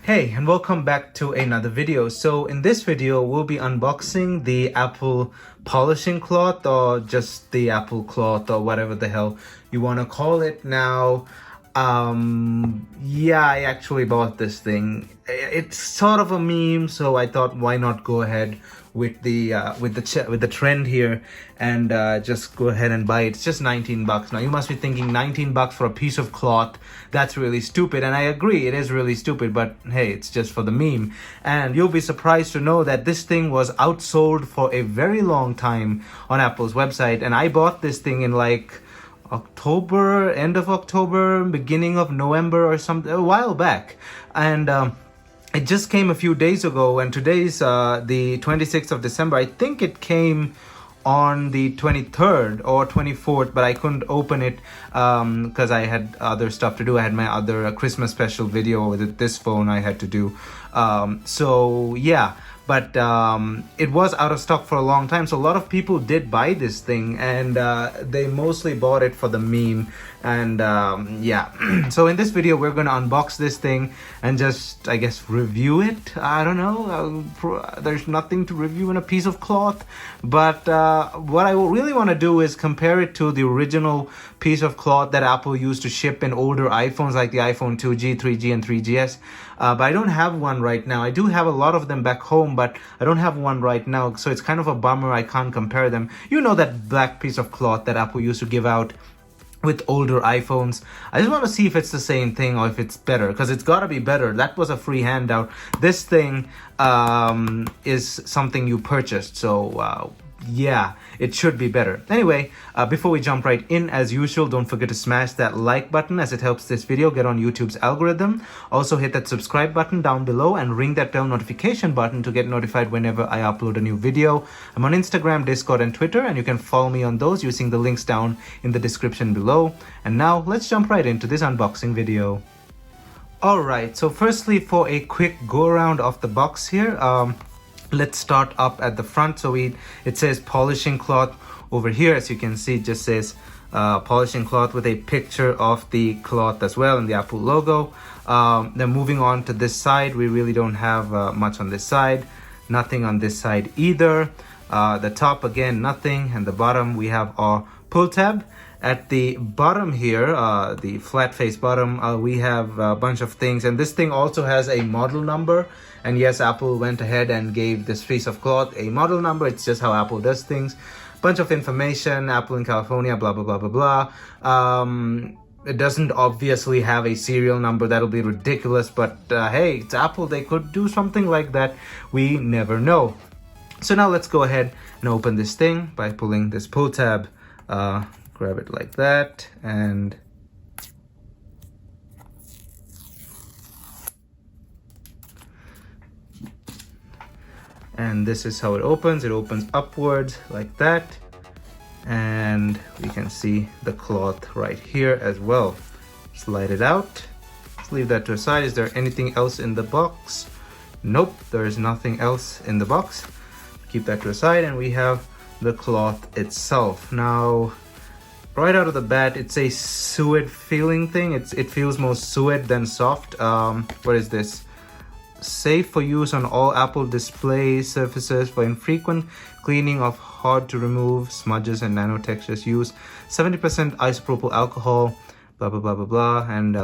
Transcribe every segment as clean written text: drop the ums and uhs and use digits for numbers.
Hey, and welcome back to another video. So in this video, we'll be unboxing the Apple polishing cloth, or just the Apple cloth, or whatever the hell you want to call it. Now, yeah, I actually bought this thing. It's sort of a meme, so I thought, why not go ahead with the trend here and just go ahead and buy it. It's just 19 bucks. Now you must be thinking 19 bucks for a piece of cloth, that's really stupid, and I agree, it is really stupid, but hey, it's just for the meme. And you'll be surprised to know that this thing was outsold for a very long time on Apple's website, and I bought this thing in like October, end of October, beginning of November or something, a while back. And it just came a few days ago, and today's the 26th of December. I think it came on the 23rd or 24th, but I couldn't open it because I had other stuff to do. I had my other Christmas special video with this phone I had to do. So yeah, but it was out of stock for a long time, so a lot of people did buy this thing, and they mostly bought it for the meme. And yeah, so in this video we're gonna unbox this thing and just, I guess, review it. I don't know, there's nothing to review in a piece of cloth, but what I really want to do is compare it to the original piece of cloth that Apple used to ship in older iPhones, like the iPhone 2G, 3G, and 3GS. But I don't have one right now. I do have a lot of them back home, but I don't have one right now, so it's kind of a bummer I can't compare them. You know, that black piece of cloth that Apple used to give out with older iPhones. I just want to see if it's the same thing or if it's better, because it's got to be better. That was a free handout. This thing is something you purchased, so yeah, it should be better. Anyway, before we jump right in, as usual, don't forget to smash that like button, as it helps this video get on YouTube's algorithm. Also hit that subscribe button down below and ring that bell notification button to get notified whenever I upload a new video. I'm on Instagram, Discord, and Twitter, and you can follow me on those using the links down in the description below. And now let's jump right into this unboxing video. Alright, so firstly, for a quick go around of the box here, let's start up at the front. So it says polishing cloth over here. As you can see, it just says polishing cloth with a picture of the cloth as well and the Apple logo. Then moving on to this side, we really don't have much on this side. Nothing on this side either. The top, again, nothing. And the bottom, we have our pull tab. At the bottom here, the flat face bottom, we have a bunch of things, and this thing also has a model number. And yes, Apple went ahead and gave this piece of cloth a model number. It's just how Apple does things. Bunch of information, Apple in California, blah blah blah blah blah. It doesn't obviously have a serial number. That'll be ridiculous, but hey, it's Apple, they could do something like that. We never know. So now let's go ahead and open this thing by pulling this pull tab. Grab it like that, and this is how it opens. It opens upwards like that, and we can see the cloth right here as well. Slide it out. Let's leave that to the side. Is there anything else in the box? Nope, there is nothing else in the box. Keep that to the side, and we have the cloth itself. Now, right out of the bat, it's a suede feeling thing. It feels more suede than soft. What is this? Safe for use on all Apple display surfaces for infrequent cleaning of hard to remove smudges and nano textures. Use 70% isopropyl alcohol, blah blah blah blah blah. And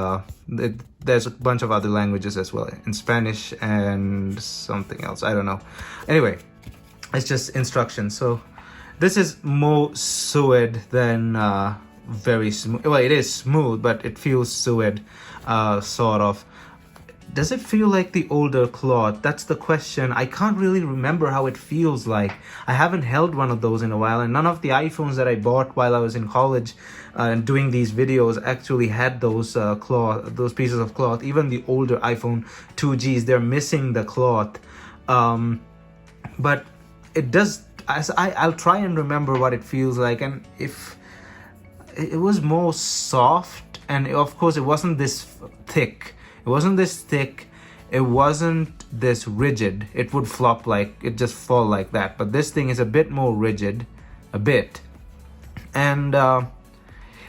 there's a bunch of other languages as well, in Spanish and something else, I don't know. Anyway, it's just instructions. So this is more suede than very smooth. Well, it is smooth, but it feels suede, sort of. Does it feel like the older cloth? That's the question. I can't really remember how it feels like. I haven't held one of those in a while, and none of the iPhones that I bought while I was in college and doing these videos actually had those those pieces of cloth. Even the older iPhone 2Gs, they're missing the cloth. But it does. I'll try and remember what it feels like, and if it was more soft, and of course it wasn't this thick. It wasn't this thick. It wasn't this rigid. It would flop, like it just fall like that. But this thing is a bit more rigid, a bit, and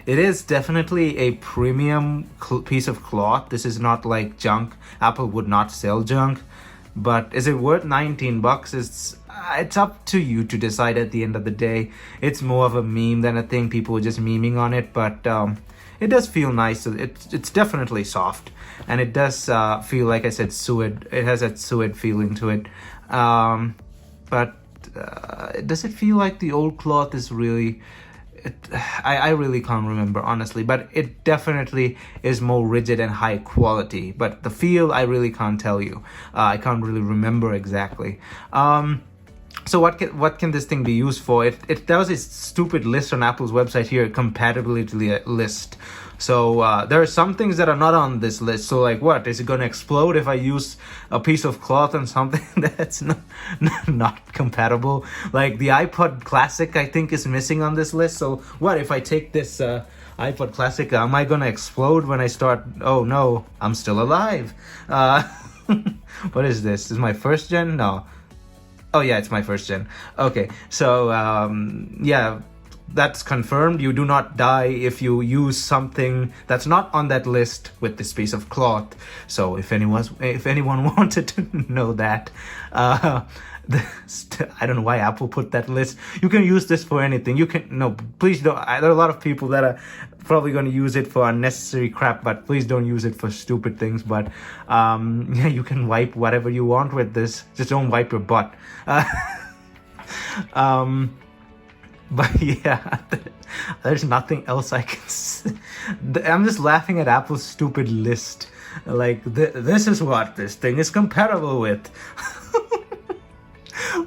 It is definitely a premium piece of cloth. This is not like junk. Apple would not sell junk. But is it worth 19 bucks? It's up to you to decide at the end of the day. It's more of a meme than a thing. People are just memeing on it, but it does feel nice. It's definitely soft, and it does feel, like I said, suede. It has that suede feeling to it. But does it feel like the old cloth is really... I really can't remember, honestly, but it definitely is more rigid and high quality. But the feel, I really can't tell you. I can't really remember exactly. So what can this thing be used for? It does this stupid list on Apple's website here, compatibility list. So there are some things that are not on this list. So like, what is it going to explode if I use a piece of cloth on something that's not compatible? Like the iPod Classic, I think, is missing on this list. So what if I take this iPod Classic? Am I going to explode when I start? Oh no, I'm still alive. What is this? Is my first gen? No. Oh yeah, it's my first gen. Okay, so yeah, that's confirmed. You do not die if you use something that's not on that list with this piece of cloth. So if anyone wanted to know that, I don't know why Apple put that list. You can use this for anything. Please don't. There are a lot of people that are probably going to use it for unnecessary crap, but please don't use it for stupid things. But yeah, you can wipe whatever you want with this. Just don't wipe your butt. But yeah, there's nothing else I can say. I'm just laughing at Apple's stupid list. Like, this is what this thing is compatible with.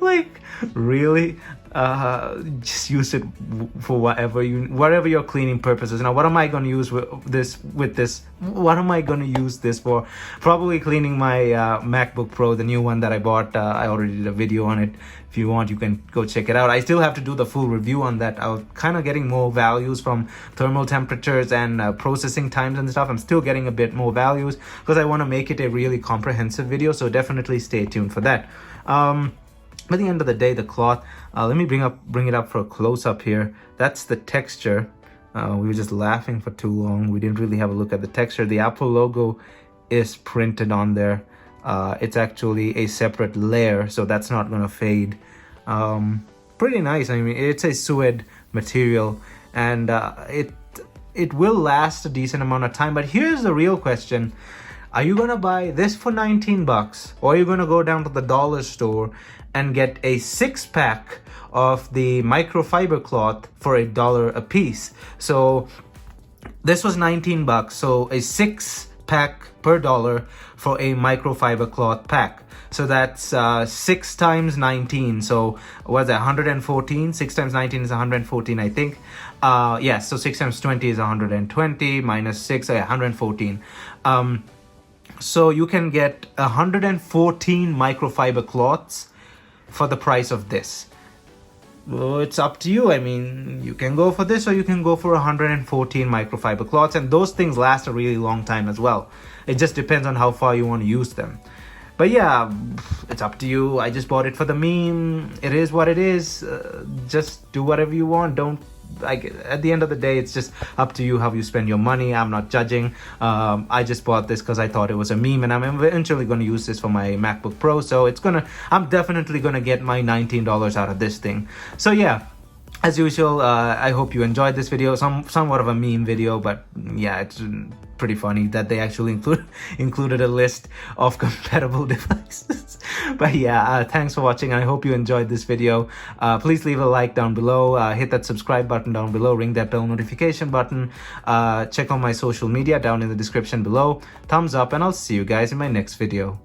Like, really? Just use it for whatever your cleaning purposes. Now, what am I going to use with this? What am I going to use this for? Probably cleaning my MacBook Pro, the new one that I bought. I already did a video on it. If you want, you can go check it out. I still have to do the full review on that. I'm kind of getting more values from thermal temperatures and processing times and stuff. I'm still getting a bit more values because I want to make it a really comprehensive video. So definitely stay tuned for that. At the end of the day, the cloth, let me bring it up for a close-up here. That's the texture. We were just laughing for too long. We didn't really have a look at the texture. The Apple logo is printed on there. It's actually a separate layer, so that's not going to fade. Pretty nice. I mean, it's a suede material, and it will last a decent amount of time. But here's the real question. Are you going to buy this for 19 bucks, or are you going to go down to the dollar store and get a 6-pack of the microfiber cloth for $1 a piece? So this was 19 bucks, so a 6-pack per $1 for a microfiber cloth pack. So that's 6 times 19. So what's that, 114? 6 times 19 is 114, I think. Yeah, so 6 times 20 is 120 minus 6, 114. So you can get 114 microfiber cloths for the price of this. Well, it's up to you. I mean, you can go for this or you can go for 114 microfiber cloths, and those things last a really long time as well. It just depends on how far you want to use them. But yeah, it's up to you. I just bought it for the meme. It is what it is. Just do whatever you want. Don't, like, at the end of the day, it's just up to you how you spend your money. I'm not judging. I just bought this because I thought it was a meme, and I'm eventually going to use this for my MacBook Pro. So I'm definitely going to get my $19 out of this thing. So yeah, as usual, I hope you enjoyed this video. Somewhat of a meme video, but yeah, it's pretty funny that they actually included a list of compatible devices. But yeah, thanks for watching, and I hope you enjoyed this video. Please leave a like down below, hit that subscribe button down below, ring that bell notification button, check out my social media down in the description below, thumbs up, and I'll see you guys in my next video.